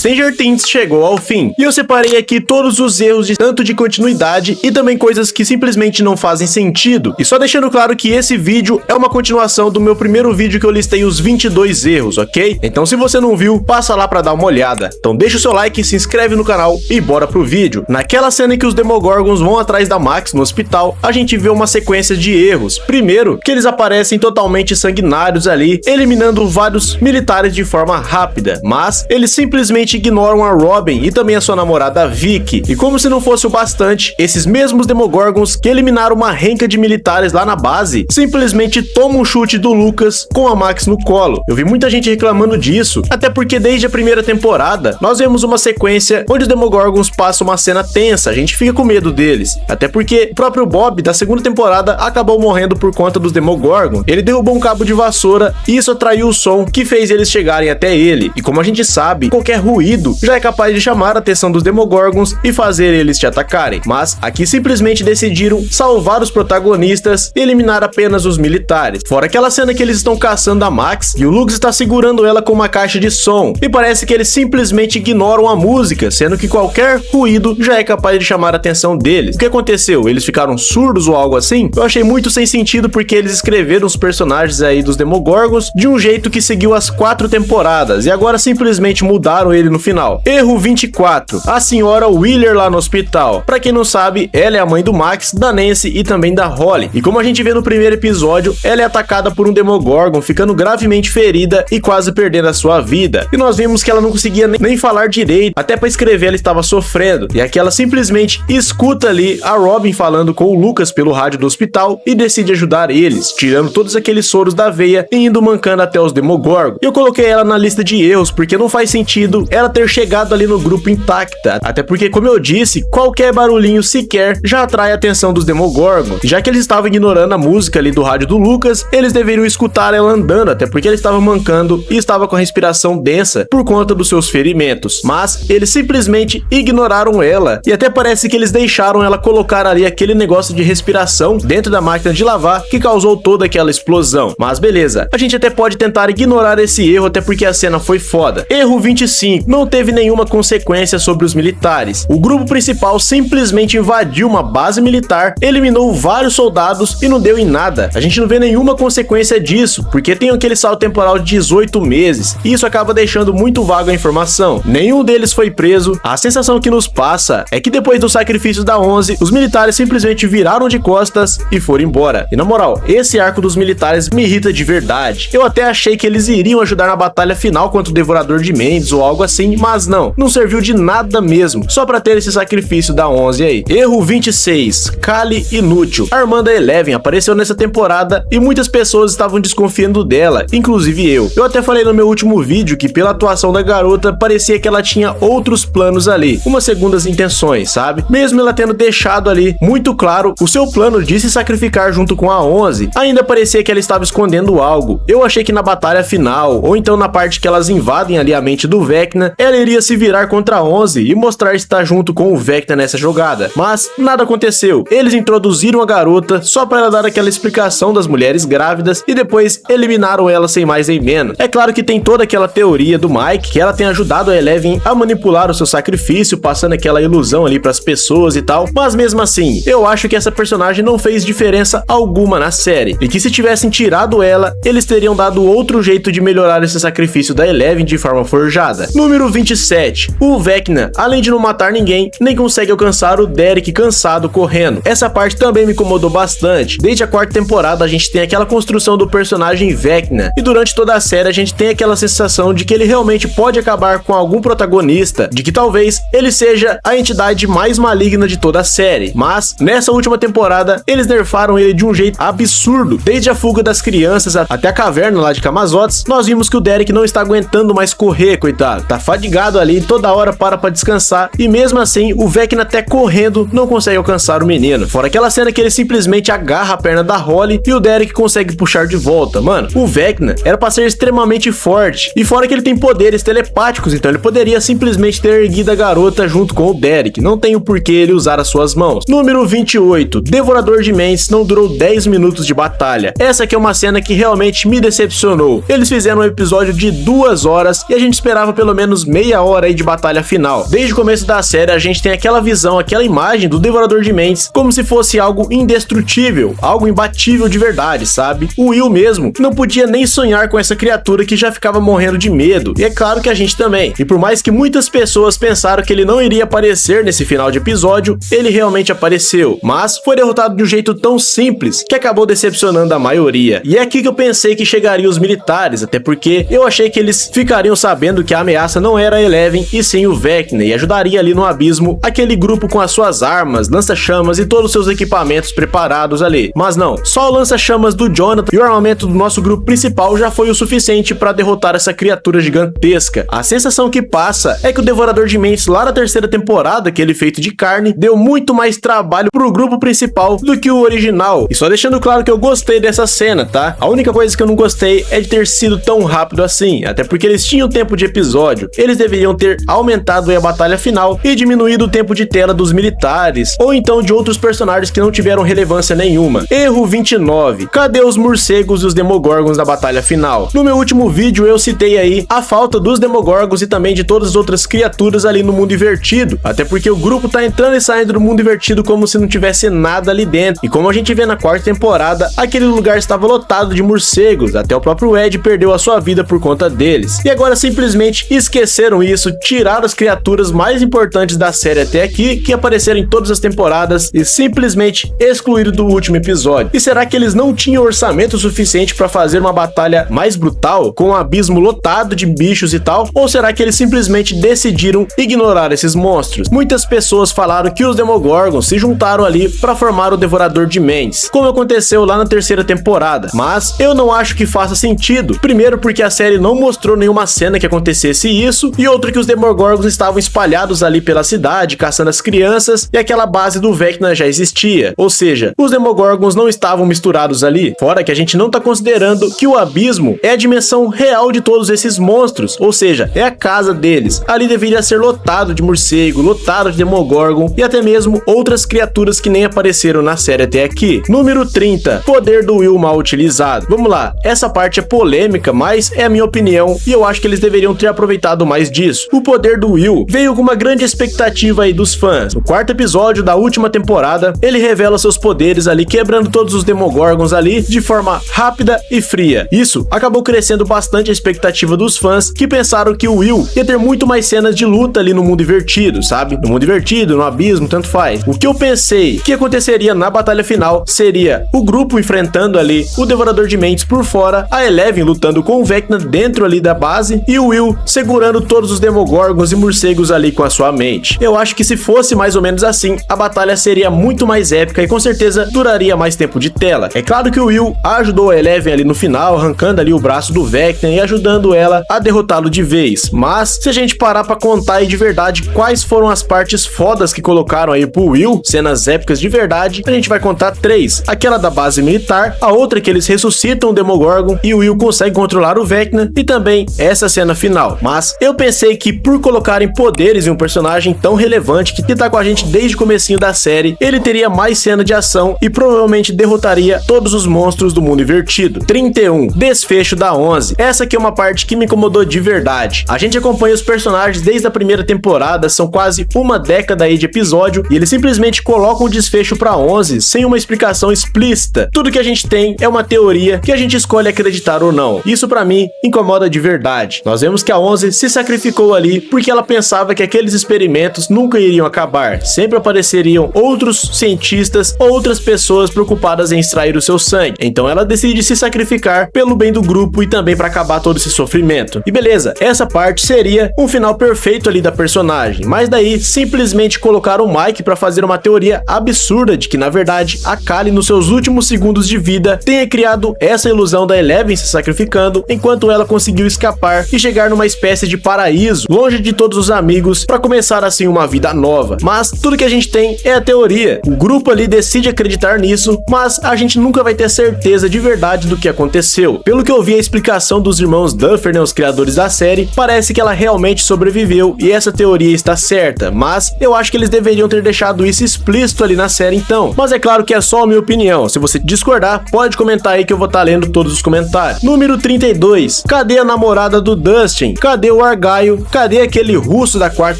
Stranger Things chegou ao fim, e eu separei aqui todos os erros tanto de continuidade e também coisas que simplesmente não fazem sentido, e só deixando claro que esse vídeo é uma continuação do meu primeiro vídeo que eu listei os 22 erros, ok? Então se você não viu, passa lá pra dar uma olhada. Então deixa o seu like, se inscreve no canal e bora pro vídeo. Naquela cena em que os Demogorgons vão atrás da Max no hospital, a gente vê uma sequência de erros. Primeiro, que eles aparecem totalmente sanguinários ali, eliminando vários militares de forma rápida, mas eles simplesmente ignoram a Robin e também a sua namorada Vicky, e como se não fosse o bastante, esses mesmos Demogorgons que eliminaram uma renca de militares lá na base, simplesmente tomam um chute do Lucas com a Max no colo. Eu vi muita gente reclamando disso, até porque desde a primeira temporada, nós vemos uma sequência onde os Demogorgons passam uma cena tensa, a gente fica com medo deles, até porque o próprio Bob da segunda temporada acabou morrendo por conta dos Demogorgons. Ele derrubou um cabo de vassoura e isso atraiu o som que fez eles chegarem até ele, e como a gente sabe, qualquer ruído já é capaz de chamar a atenção dos Demogorgons e fazer eles te atacarem, mas aqui simplesmente decidiram salvar os protagonistas e eliminar apenas os militares. Fora aquela cena que eles estão caçando a Max e o Lux está segurando ela com uma caixa de som, e parece que eles simplesmente ignoram a música, sendo que qualquer ruído já é capaz de chamar a atenção deles. O que aconteceu? Eles ficaram surdos ou algo assim? Eu achei muito sem sentido, porque eles escreveram os personagens aí dos Demogorgons de um jeito que seguiu as 4 temporadas e agora simplesmente mudaram ele no final. Erro 24. A senhora Wheeler lá no hospital. Pra quem não sabe, ela é a mãe do Max, da Nancy e também da Holly. E como a gente vê no primeiro episódio, ela é atacada por um Demogorgon, ficando gravemente ferida e quase perdendo a sua vida. E nós vimos que ela não conseguia nem falar direito, até pra escrever ela estava sofrendo. E aqui ela simplesmente escuta ali a Robin falando com o Lucas pelo rádio do hospital e decide ajudar eles, tirando todos aqueles soros da veia e indo mancando até os Demogorgons. Eu coloquei ela na lista de erros porque não faz sentido ela ter chegado ali no grupo intacta, até porque, como eu disse, qualquer barulhinho sequer já atrai a atenção dos Demogorgons. Já que eles estavam ignorando a música ali do rádio do Lucas, eles deveriam escutar ela andando, até porque ele estava mancando e estava com a respiração densa por conta dos seus ferimentos, mas eles simplesmente ignoraram ela, e até parece que eles deixaram ela colocar ali aquele negócio de respiração dentro da máquina de lavar que causou toda aquela explosão. Mas beleza, a gente até pode tentar ignorar esse erro, até porque a cena foi foda. Erro 25. Não teve nenhuma consequência sobre os militares. O grupo principal simplesmente invadiu uma base militar, eliminou vários soldados e não deu em nada. A gente não vê nenhuma consequência disso, porque tem aquele salto temporal de 18 meses, e isso acaba deixando muito vago a informação. Nenhum deles foi preso. A sensação que nos passa é que depois do sacrifício da 11, os militares simplesmente viraram de costas e foram embora. E na moral, esse arco dos militares me irrita de verdade. Eu até achei que eles iriam ajudar na batalha final contra o Devorador de Mentes ou algo assim, mas não serviu de nada mesmo, só pra ter esse sacrifício da 11 aí. Erro 26. Kali inútil. A irmã da Eleven apareceu nessa temporada e muitas pessoas estavam desconfiando dela, inclusive eu. Eu até falei no meu último vídeo que pela atuação da garota, parecia que ela tinha outros planos ali, umas segundas intenções, sabe? Mesmo ela tendo deixado ali muito claro o seu plano de se sacrificar junto com a 11, ainda parecia que ela estava escondendo algo. Eu achei que na batalha final, ou então na parte que elas invadem ali a mente do Vecna, ela iria se virar contra a 11 e mostrar estar junto com o Vecna nessa jogada, mas nada aconteceu. Eles introduziram a garota só para ela dar aquela explicação das mulheres grávidas e depois eliminaram ela sem mais nem menos. É claro que tem toda aquela teoria do Mike, que ela tem ajudado a Eleven a manipular o seu sacrifício, passando aquela ilusão ali para as pessoas e tal, mas mesmo assim, eu acho que essa personagem não fez diferença alguma na série, e que se tivessem tirado ela, eles teriam dado outro jeito de melhorar esse sacrifício da Eleven de forma forjada. Número 27. O Vecna, além de não matar ninguém, nem consegue alcançar o Derek cansado correndo. Essa parte também me incomodou bastante. Desde a 4ª temporada a gente tem aquela construção do personagem Vecna, e durante toda a série a gente tem aquela sensação de que ele realmente pode acabar com algum protagonista, de que talvez ele seja a entidade mais maligna de toda a série, mas nessa última temporada eles nerfaram ele de um jeito absurdo. Desde a fuga das crianças até a caverna lá de Camazotes, nós vimos que o Derek não está aguentando mais correr, coitado, tá fadigado ali, toda hora para pra descansar, e mesmo assim o Vecna até correndo não consegue alcançar o menino. Fora aquela cena que ele simplesmente agarra a perna da Holly e o Derek consegue puxar de volta. Mano, o Vecna era pra ser extremamente forte, e fora que ele tem poderes telepáticos, então ele poderia simplesmente ter erguido a garota junto com o Derek, não tem o porquê ele usar as suas mãos. Número 28. Devorador de Mentes não durou 10 minutos de batalha. Essa aqui é uma cena que realmente me decepcionou. Eles fizeram um episódio de 2 horas e a gente esperava pelo menos menos meia hora aí de batalha final. Desde o começo da série a gente tem aquela visão, aquela imagem do Devorador de Mentes como se fosse algo indestrutível, algo imbatível de verdade, sabe? O Will mesmo não podia nem sonhar com essa criatura que já ficava morrendo de medo, e é claro que a gente também. E por mais que muitas pessoas pensaram que ele não iria aparecer nesse final de episódio, ele realmente apareceu, mas foi derrotado de um jeito tão simples que acabou decepcionando a maioria. E é aqui que eu pensei que chegariam os militares, até porque eu achei que eles ficariam sabendo que a ameaça não era a Eleven e sim o Vecna, e ajudaria ali no abismo aquele grupo com as suas armas, lança-chamas e todos os seus equipamentos preparados ali. Mas não, só o lança-chamas do Jonathan e o armamento do nosso grupo principal já foi o suficiente para derrotar essa criatura gigantesca. A sensação que passa é que o Devorador de Mentes lá na terceira temporada, aquele feito de carne, deu muito mais trabalho pro grupo principal do que o original. E só deixando claro que eu gostei dessa cena, tá? A única coisa que eu não gostei é de ter sido tão rápido assim, até porque eles tinham tempo de episódio. Eles deveriam ter aumentado aí a batalha final e diminuído o tempo de tela dos militares, ou então de outros personagens que não tiveram relevância nenhuma. Erro 29. Cadê os morcegos e os demogorgons na batalha final? No meu último vídeo eu citei aí a falta dos demogorgons e também de todas as outras criaturas ali no mundo invertido, até porque o grupo tá entrando e saindo do mundo invertido como se não tivesse nada ali dentro. E como a gente vê na quarta temporada, aquele lugar estava lotado de morcegos, até o próprio Ed perdeu a sua vida por conta deles. E agora simplesmente esqueceram isso, tiraram as criaturas mais importantes da série até aqui, que apareceram em todas as temporadas, e simplesmente excluíram do último episódio. E será que eles não tinham orçamento suficiente para fazer uma batalha mais brutal, com um abismo lotado de bichos e tal? Ou será que eles simplesmente decidiram ignorar esses monstros? Muitas pessoas falaram que os Demogorgons se juntaram ali para formar o Devorador de Mentes, como aconteceu lá na terceira temporada, mas eu não acho que faça sentido. Primeiro porque a série não mostrou nenhuma cena que acontecesse isso, e outro que os Demogorgons estavam espalhados ali pela cidade, caçando as crianças, e aquela base do Vecna já existia. Ou seja, os Demogorgons não estavam misturados ali, fora que a gente não tá considerando que o abismo é a dimensão real de todos esses monstros, ou seja, é a casa deles. Ali deveria ser lotado de morcego, lotado de Demogorgon e até mesmo outras criaturas que nem apareceram na série até aqui. Número 30. Poder do Will mal utilizado. Vamos lá, essa parte é polêmica, mas é a minha opinião e eu acho que eles deveriam ter aproveitado mais disso. O poder do Will veio com uma grande expectativa aí dos fãs. No quarto episódio da última temporada, ele revela seus poderes ali, quebrando todos os Demogorgons ali de forma rápida e fria. Isso acabou crescendo bastante a expectativa dos fãs, que pensaram que o Will ia ter muito mais cenas de luta ali no mundo invertido, sabe? No mundo invertido, no abismo, tanto faz. O que eu pensei que aconteceria na batalha final seria o grupo enfrentando ali o Devorador de Mentes por fora, a Eleven lutando com o Vecna dentro ali da base e o Will segurando todos os Demogorgons e morcegos ali com a sua mente. Eu acho que se fosse mais ou menos assim, a batalha seria muito mais épica e com certeza duraria mais tempo de tela. É claro que o Will ajudou a Eleven ali no final, arrancando ali o braço do Vecna e ajudando ela a derrotá-lo de vez. Mas se a gente parar pra contar aí de verdade quais foram as partes fodas que colocaram aí pro Will, cenas épicas de verdade, a gente vai contar 3. Aquela da base militar, a outra que eles ressuscitam o Demogorgon e o Will consegue controlar o Vecna, e também essa cena final. Mas eu pensei que por colocarem poderes em um personagem tão relevante que tá com a gente desde o comecinho da série, ele teria mais cena de ação e provavelmente derrotaria todos os monstros do mundo invertido. 31. Desfecho da 11. Essa aqui é uma parte que me incomodou de verdade. A gente acompanha os personagens desde a primeira temporada, são quase uma década aí de episódio, e eles simplesmente colocam o desfecho pra 11 sem uma explicação explícita. Tudo que a gente tem é uma teoria que a gente escolhe acreditar ou não. Isso pra mim incomoda de verdade. Nós vemos que a 11 se sacrificou ali porque ela pensava que aqueles experimentos nunca iriam acabar. Sempre apareceriam outros cientistas, outras pessoas preocupadas em extrair o seu sangue. Então ela decide se sacrificar pelo bem do grupo e também para acabar todo esse sofrimento. E beleza, essa parte seria um final perfeito ali da personagem, mas daí simplesmente colocaram o Mike para fazer uma teoria absurda de que na verdade a Kali nos seus últimos segundos de vida tenha criado essa ilusão da Eleven se sacrificando enquanto ela conseguiu escapar e chegar numa espécie de paraíso, longe de todos os amigos, para começar assim uma vida nova. Mas tudo que a gente tem é a teoria. O grupo ali decide acreditar nisso, mas a gente nunca vai ter certeza de verdade do que aconteceu. Pelo que eu vi a explicação dos irmãos Duffer, né, os criadores da série, parece que ela realmente sobreviveu e essa teoria está certa, mas eu acho que eles deveriam ter deixado isso explícito ali na série então. Mas é claro que é só a minha opinião. Se você discordar, pode comentar aí que eu vou estar lendo todos os comentários. Número 32. Cadê a namorada do Dustin? Cadê o Argyle? Cadê aquele russo da quarta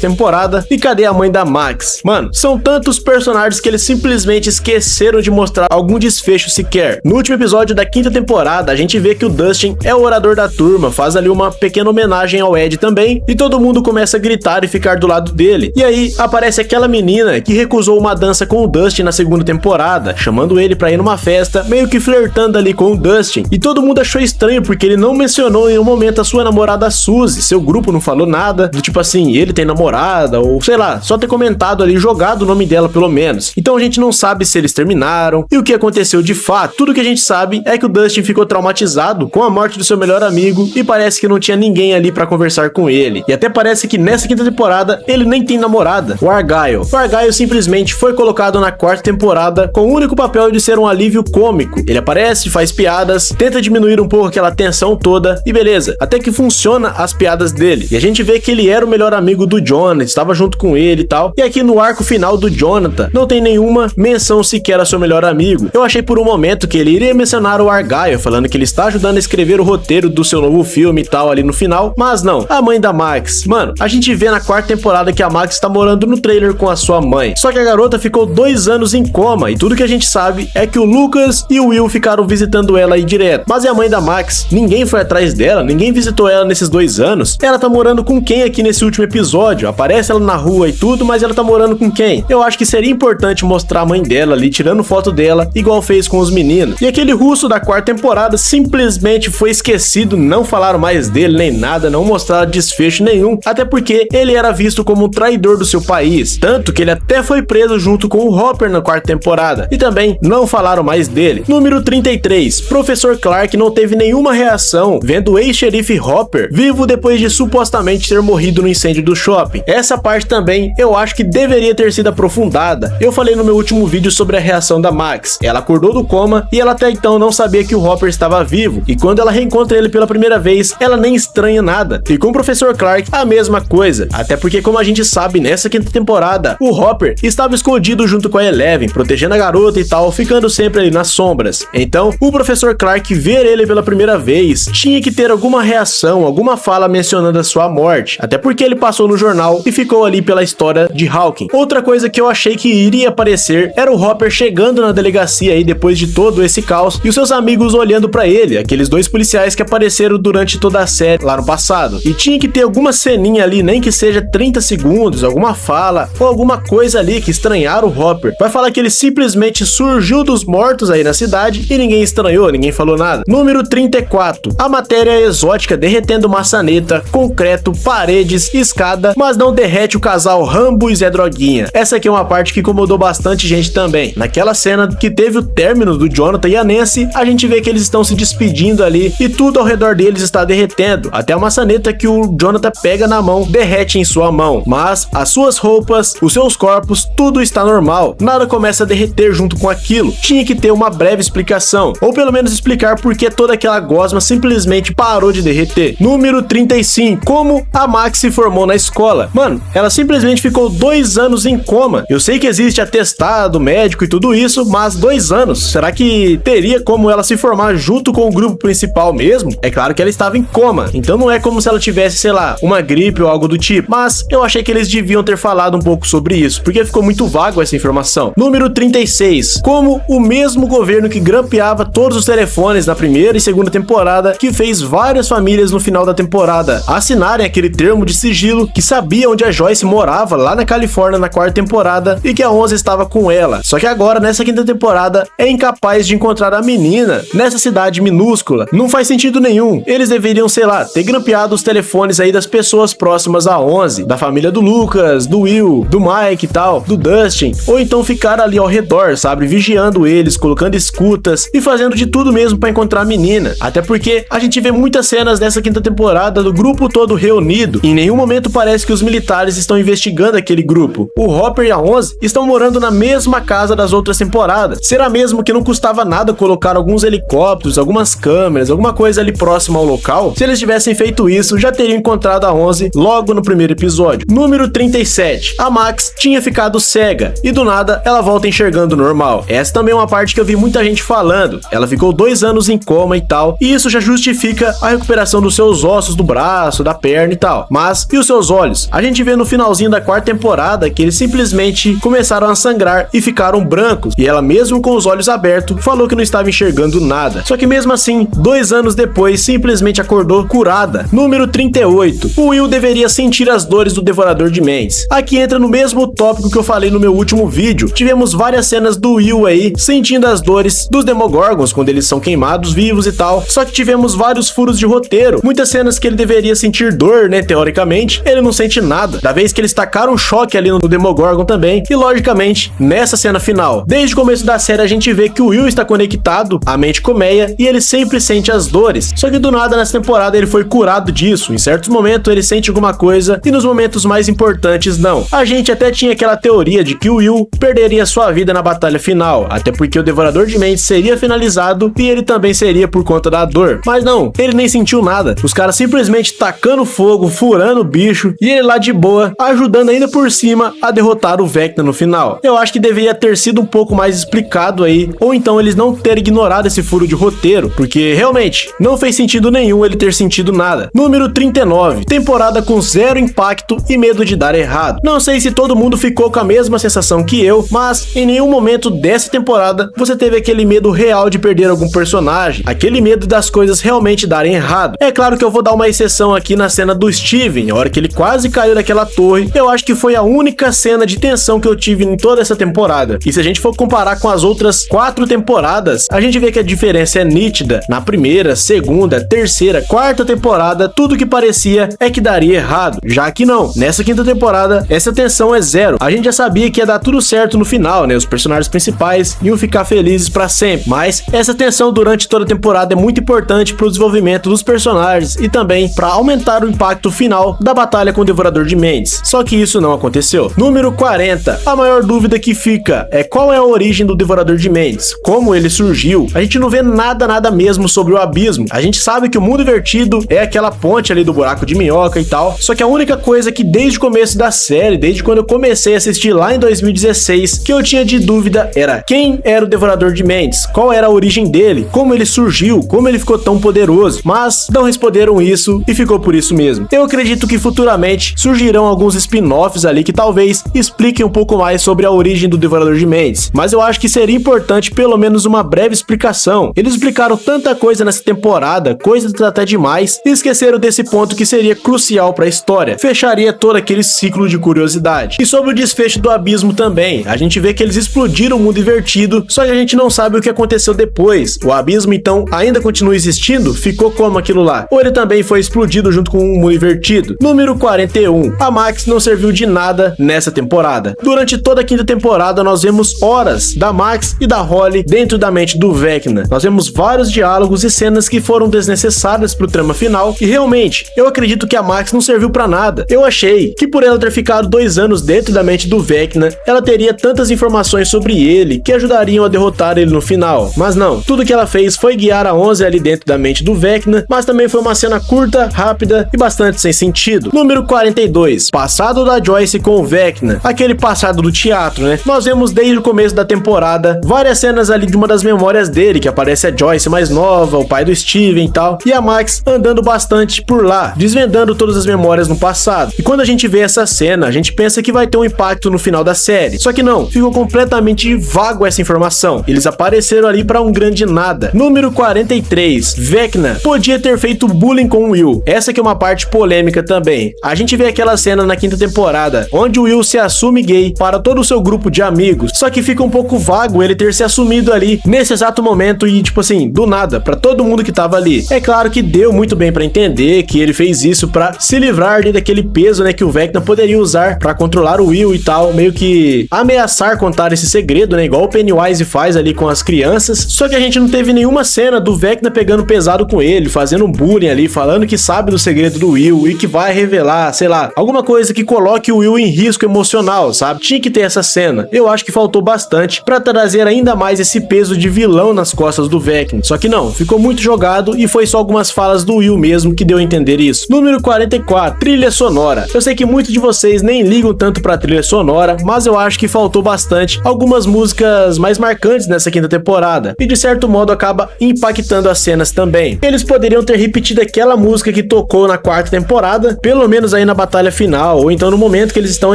temporada? E cadê a mãe da Max? Mano, são tantos personagens que eles simplesmente esqueceram de mostrar algum desfecho sequer. No último episódio da quinta temporada, a gente vê que o Dustin é o orador da turma, faz ali uma pequena homenagem ao Ed também, e todo mundo começa a gritar e ficar do lado dele. E aí aparece aquela menina que recusou uma dança com o Dustin na segunda temporada, chamando ele pra ir numa festa, meio que flertando ali com o Dustin. E todo mundo achou estranho porque ele não mencionou em nenhum momento a sua namorada Suzy. Seu grupo não falou nada do tipo assim, ele tem namorada, ou sei lá, só ter comentado ali, jogado o nome dela pelo menos. Então a gente não sabe se eles terminaram e o que aconteceu de fato. Tudo que a gente sabe é que o Dustin ficou traumatizado com a morte do seu melhor amigo e parece que não tinha ninguém ali pra conversar com ele. E até parece que nessa quinta temporada ele nem tem namorada, o Argyle. O Argyle simplesmente foi colocado na quarta temporada com o único papel de ser um alívio cômico. Ele aparece, faz piadas, tenta diminuir um pouco aquela tensão toda e beleza, até que funciona as piadas dele. E a gente vê que ele era o melhor amigo do Jonathan, estava junto com ele e tal. E aqui no arco final do Jonathan não tem nenhuma menção sequer a seu melhor amigo. Eu achei por um momento que ele iria mencionar o Argyle, falando que ele está ajudando a escrever o roteiro do seu novo filme e tal ali no final, mas não, a mãe da Max. Mano, a gente vê na quarta temporada que a Max está morando no trailer com a sua mãe, só que a garota ficou 2 anos em coma e tudo que a gente sabe é que o Lucas e o Will ficaram visitando ela aí direto. Mas e a mãe da Max? Ninguém foi atrás dela, ninguém visitou ela nesses 2 anos. Ela tá morando com quem aqui nesse último episódio? Aparece ela na rua e tudo, mas ela tá morando com quem? Eu acho que seria importante mostrar a mãe dela ali, tirando foto dela, igual fez com os meninos. E aquele russo da quarta temporada simplesmente foi esquecido, não falaram mais dele nem nada, não mostraram desfecho nenhum, até porque ele era visto como um traidor do seu país, tanto que ele até foi preso junto com o Hopper na quarta temporada, e também não falaram mais dele. Número 33, Professor Clark não teve nenhuma reação vendo o ex-xerife Hopper vivo depois de supostamente ter morrido no incêndio do shopping. Essa parte também eu acho que deveria ter sido aprofundada. Eu falei no meu último vídeo sobre a reação da Max. Ela acordou do coma e ela até então não sabia que o Hopper estava vivo, e quando ela reencontra ele pela primeira vez, ela nem estranha nada. E com o Professor Clark, a mesma coisa, até porque como a gente sabe, nessa quinta temporada, o Hopper estava escondido junto com a Eleven, protegendo a garota e tal, ficando sempre ali nas sombras. Então, o Professor Clark ver ele pela primeira vez, tinha que ter alguma reação, alguma fala mencionando a sua morte, até porque ele passou no jornal e ficou ali pela história de Hawking. Outra coisa que eu achei que iria aparecer era o Hopper chegando na delegacia aí depois de todo esse caos e os seus amigos olhando pra ele, aqueles 2 policiais que apareceram durante toda a série lá no passado. E tinha que ter alguma ceninha ali, nem que seja 30 segundos, alguma fala ou alguma coisa ali que estranharam o Hopper. Vai falar que ele simplesmente surgiu dos mortos aí na cidade e ninguém estranhou, ninguém falou nada. Número 34. A matéria exótica derretendo maçaneta, concreto, paredes, escada, mas não derrete o casal Rambo e Zé Droguinha. Essa aqui é uma parte que incomodou bastante gente também. Naquela cena que teve o término do Jonathan e a Nancy, a gente vê que eles estão se despedindo ali e tudo ao redor deles está derretendo. Até a maçaneta que o Jonathan pega na mão derrete em sua mão, mas as suas roupas, os seus corpos, tudo está normal. Nada começa a derreter junto com aquilo. Tinha que ter uma breve explicação, ou pelo menos explicar por que toda aquela gosma simplesmente parou de derreter. Número 35. Como a Max se formou na escola. Mano, ela simplesmente ficou 2 anos em coma. Eu sei que existe atestado médico e tudo isso, mas 2 anos. Será que teria como ela se formar junto com o grupo principal mesmo? É claro que ela estava em coma, então não é como se ela tivesse, sei lá, uma gripe ou algo do tipo. Mas eu achei que eles deviam ter falado um pouco sobre isso, porque ficou muito vago essa informação. Número 36. Como o mesmo governo que grampeava todos os telefones na primeira e segunda temporada, que fez várias famílias no final da temporada assinarem aquele termo de sigilo que sabia onde a Joyce morava lá na Califórnia na quarta temporada e que a 11 estava com ela. Só que agora, nessa quinta temporada, é incapaz de encontrar a menina nessa cidade minúscula. Não faz sentido nenhum. Eles deveriam, sei lá, ter grampeado os telefones aí das pessoas próximas a 11, da família do Lucas, do Will, do Mike e tal, do Dustin, ou então ficar ali ao redor, sabe, vigiando eles, colocando escutas e fazendo de tudo mesmo pra encontrar a menina. Até porque a gente vê muitas cenas nessa quinta temporada do grupo todo reunido. Em nenhum momento parece que os militares estão investigando aquele grupo. O Hopper e a 11 estão morando na mesma casa das outras temporadas. Será mesmo que não custava nada colocar alguns helicópteros, algumas câmeras, alguma coisa ali próxima ao local? Se eles tivessem feito isso, já teriam encontrado a 11 logo no primeiro episódio. Número 37. A Max tinha ficado cega e do nada ela volta enxergando normal. Essa também é uma parte que eu vi muita gente falando. Ela ficou 2 anos em coma e tal, e isso já justifica a recuperação dos seus ossos do braço, braço, da perna e tal. Mas, e os seus olhos? A gente vê no finalzinho da quarta temporada que eles simplesmente começaram a sangrar e ficaram brancos. E ela, mesmo com os olhos abertos, falou que não estava enxergando nada. Só que mesmo assim, 2 anos depois, simplesmente acordou curada. Número 38. O Will deveria sentir as dores do Devorador de Mentes. Aqui entra no mesmo tópico que eu falei no meu último vídeo. Tivemos várias cenas do Will aí, sentindo as dores dos Demogorgons, quando eles são queimados vivos e tal. Só que tivemos vários furos de roteiro. Muitas cenas que ele deveria sentir dor, né, teoricamente, ele não sente nada. Da vez que eles tacaram um choque ali no Demogorgon também. E logicamente, nessa cena final, desde o começo da série a gente vê que o Will está conectado à mente colmeia e ele sempre sente as dores. Só que do nada nessa temporada ele foi curado disso. Em certos momentos ele sente alguma coisa e nos momentos mais importantes não. A gente até tinha aquela teoria de que o Will perderia sua vida na batalha final, até porque o Devorador de Mentes seria finalizado e ele também seria por conta da dor. Mas não, ele nem sentiu nada. Os caras simplesmente tacando fogo, furando o bicho e ele lá de boa, ajudando ainda por cima a derrotar o Vecna no final. Eu acho que deveria ter sido um pouco mais explicado aí, ou então eles não terem ignorado esse furo de roteiro, porque realmente não fez sentido nenhum ele ter sentido nada. Número 39. Temporada com zero impacto e medo de dar errado. Não sei se todo mundo ficou com a mesma sensação que eu, mas em nenhum momento dessa temporada você teve aquele medo real de perder algum personagem, aquele medo das coisas realmente darem errado. É claro que eu vou dar uma exceção aqui na cena do Steven, a hora que ele quase caiu daquela torre. Eu acho que foi a única cena de tensão que eu tive em toda essa temporada. E se a gente for comparar com as outras 4 temporadas, a gente vê que a diferença é nítida. Na primeira, segunda, terceira, quarta temporada, tudo que parecia é que daria errado. Já que não, nessa quinta temporada, essa tensão é zero. A gente já sabia que ia dar tudo certo no final, né? Os personagens principais iam ficar felizes pra sempre. Mas essa tensão durante toda a temporada é muito importante pro desenvolvimento dos personagens e também pra aumentar o impacto final da batalha com o Devorador de Mentes. Só que isso não aconteceu. Número 40. A maior dúvida que fica é qual é a origem do Devorador de Mentes, como ele surgiu. A gente não vê nada mesmo sobre o abismo. A gente sabe que o mundo invertido é aquela ponte ali do buraco de minhoca e tal. Só que a única coisa que desde o começo da série, desde quando eu comecei a assistir lá em 2016, que eu tinha de dúvida era quem era o Devorador de Mentes, qual era a origem dele, como ele surgiu, como ele ficou tão poderoso. Mas não responderam isso e ficou por isso mesmo. Eu acredito que futuramente surgirão alguns spin-offs ali que talvez expliquem um pouco mais sobre a origem do Devorador de Mentes, mas eu acho que seria importante pelo menos uma breve explicação. Eles explicaram tanta coisa nessa temporada, coisas até demais, e esqueceram desse ponto que seria crucial para a história. Fecharia todo aquele ciclo de curiosidade. E sobre o desfecho do abismo também, a gente vê que eles explodiram o mundo invertido, só que a gente não sabe o que aconteceu depois. O abismo então ainda continua existindo? Ficou como aquilo lá? Ou ele também foi explodido junto com o mundo invertido? Número 41. A Max não serviu de nada nessa temporada. Durante toda a quinta temporada nós vemos horas da Max e da Holly dentro da mente do Vecna. Nós vemos vários diálogos e cenas que foram desnecessárias pro trama final e realmente, eu acredito que a Max não serviu pra nada. Eu achei que por ela ter ficado 2 anos dentro da mente do Vecna, ela teria tantas informações sobre ele que ajudariam a derrotar ele no final. Mas não, tudo que ela fez foi guiar a 11 ali dentro da mente do Vecna, mas também foi uma cena curta, rápida e bastante sem sentido. Número 42. Passado da Joyce com o Vecna. Aquele passado do teatro, né? Nós vemos desde o começo da temporada várias cenas ali de uma das memórias dele, que aparece a Joyce mais nova, o pai do Steven e tal, e a Max andando bastante por lá, desvendando todas as memórias no passado. E quando a gente vê essa cena, a gente pensa que vai ter um impacto no final da série. Só que não, ficou completamente vago essa informação. Eles apareceram ali pra um grande nada. Número 43. Vecna podia ter feito bullying com o Will. Essa que é uma parte polêmica também. A gente vê aquela cena na quinta temporada, onde o Will se assume gay para todo o seu grupo de amigos. Só que fica um pouco vago ele ter se assumido ali nesse exato momento e tipo assim, do nada, pra todo mundo que tava ali. É claro que deu muito bem pra entender que ele fez isso pra se livrar daquele peso, né, que o Vecna poderia usar pra controlar o Will e tal, meio que ameaçar contar esse segredo, né, igual o Pennywise faz ali com as crianças. Só que a gente não teve nenhuma cena do Vecna pegando pesado com ele, fazendo um bullying ali, falando que sabe do segredo do Will e que vai revelar, sei lá, alguma coisa que coloque o Will em risco emocional, sabe? Tinha que ter essa cena. Eu acho que faltou bastante pra trazer ainda mais esse peso de vilão nas costas do Vecna. Só que não, ficou muito jogado e foi só algumas falas do Will mesmo que deu a entender isso. Número 44. Trilha sonora. Eu sei que muitos de vocês nem ligam tanto pra trilha sonora, mas eu acho que faltou bastante algumas músicas mais marcantes nessa quinta temporada e de certo modo acaba impactando as cenas também. Eles poderiam ter repetido aquela música que todo tocou na quarta temporada, pelo menos aí na batalha final, ou então no momento que eles estão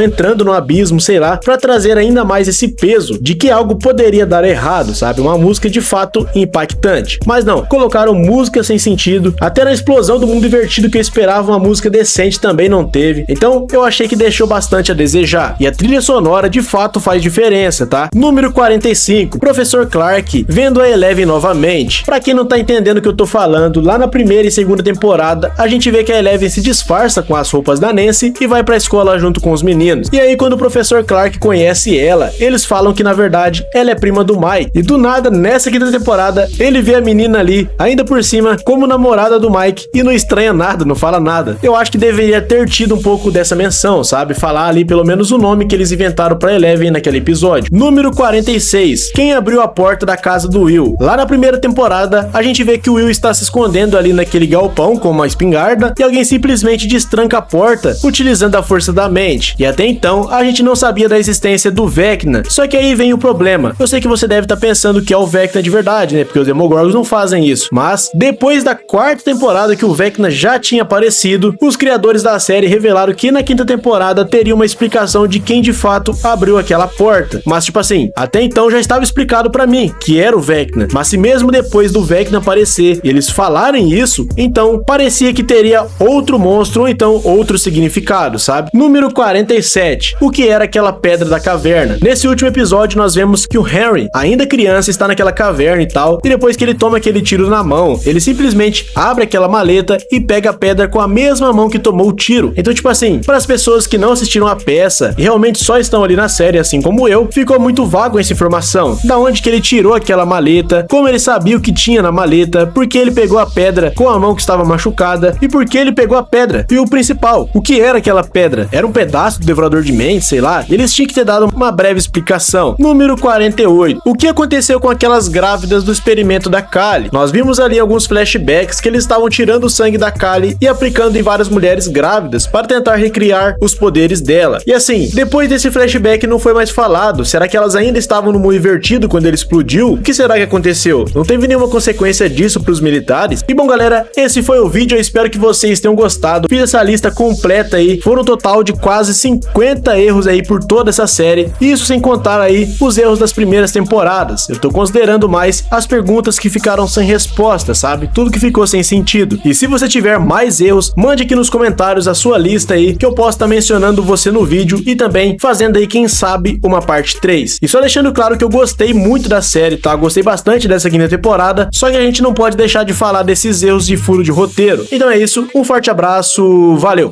entrando no abismo, sei lá, pra trazer ainda mais esse peso de que algo poderia dar errado, sabe? Uma música de fato impactante. Mas não, colocaram música sem sentido, até na explosão do mundo invertido que eu esperava uma música decente também não teve. Então eu achei que deixou bastante a desejar. E a trilha sonora de fato faz diferença, tá? Número 45, Professor Clark vendo a Eleven novamente. Pra quem não tá entendendo o que eu tô falando, lá na primeira e segunda temporada, a gente vê que a Eleven se disfarça com as roupas da Nancy e vai pra escola junto com os meninos. E aí quando o Professor Clark conhece ela, eles falam que na verdade ela é prima do Mike. E do nada, nessa quinta temporada, ele vê a menina ali, ainda por cima, como namorada do Mike e não estranha nada, não fala nada. Eu acho que deveria ter tido um pouco dessa menção, sabe? Falar ali pelo menos o nome que eles inventaram pra Eleven naquele episódio. Número 46. Quem abriu a porta da casa do Will? Lá na primeira temporada, a gente vê que o Will está se escondendo ali naquele galpão com uma espingarda e alguém simplesmente destranca a porta utilizando a força da mente. E até então, a gente não sabia da existência do Vecna. Só que aí vem o problema. Eu sei que você deve estar pensando que é o Vecna de verdade, né? Porque os Demogorgons não fazem isso. Mas, depois da quarta temporada que o Vecna já tinha aparecido, os criadores da série revelaram que na quinta temporada teria uma explicação de quem de fato abriu aquela porta. Mas tipo assim, até então já estava explicado pra mim que era o Vecna. Mas se mesmo depois do Vecna aparecer e eles falarem isso, então parecia que teria outro monstro ou então outro significado, sabe? Número 47. O que era aquela pedra da caverna? Nesse último episódio nós vemos que o Henry, ainda criança, está naquela caverna e tal, e depois que ele toma aquele tiro na mão, ele simplesmente abre aquela maleta e pega a pedra com a mesma mão que tomou o tiro. Então tipo assim, para as pessoas que não assistiram a peça e realmente só estão ali na série, assim como eu, ficou muito vago essa informação. Da onde que ele tirou aquela maleta, como ele sabia o que tinha na maleta, por que ele pegou a pedra com a mão que estava machucada e por que ele pegou a pedra. E o principal, o que era aquela pedra? Era um pedaço do Devorador de Mentes, sei lá? Eles tinham que ter dado uma breve explicação. Número 48. O que aconteceu com aquelas grávidas do experimento da Kali? Nós vimos ali alguns flashbacks que eles estavam tirando o sangue da Kali e aplicando em várias mulheres grávidas para tentar recriar os poderes dela. E assim, depois desse flashback não foi mais falado. Será que elas ainda estavam no mundo invertido quando ele explodiu? O que será que aconteceu? Não teve nenhuma consequência disso para os militares? E bom galera, esse foi o vídeo, eu espero que vocês tenham gostado. Fiz essa lista completa aí, foram um total de quase 50 erros aí por toda essa série, isso sem contar aí os erros das primeiras temporadas. Eu tô considerando mais as perguntas que ficaram sem resposta, sabe? Tudo que ficou sem sentido. E se você tiver mais erros, mande aqui nos comentários a sua lista aí, que eu posso estar mencionando você no vídeo e também fazendo aí, quem sabe, uma parte 3. E só deixando claro que eu gostei muito da série, tá? Gostei bastante dessa quinta temporada, só que a gente não pode deixar de falar desses erros de furo de roteiro. Então é isso, um forte abraço, valeu!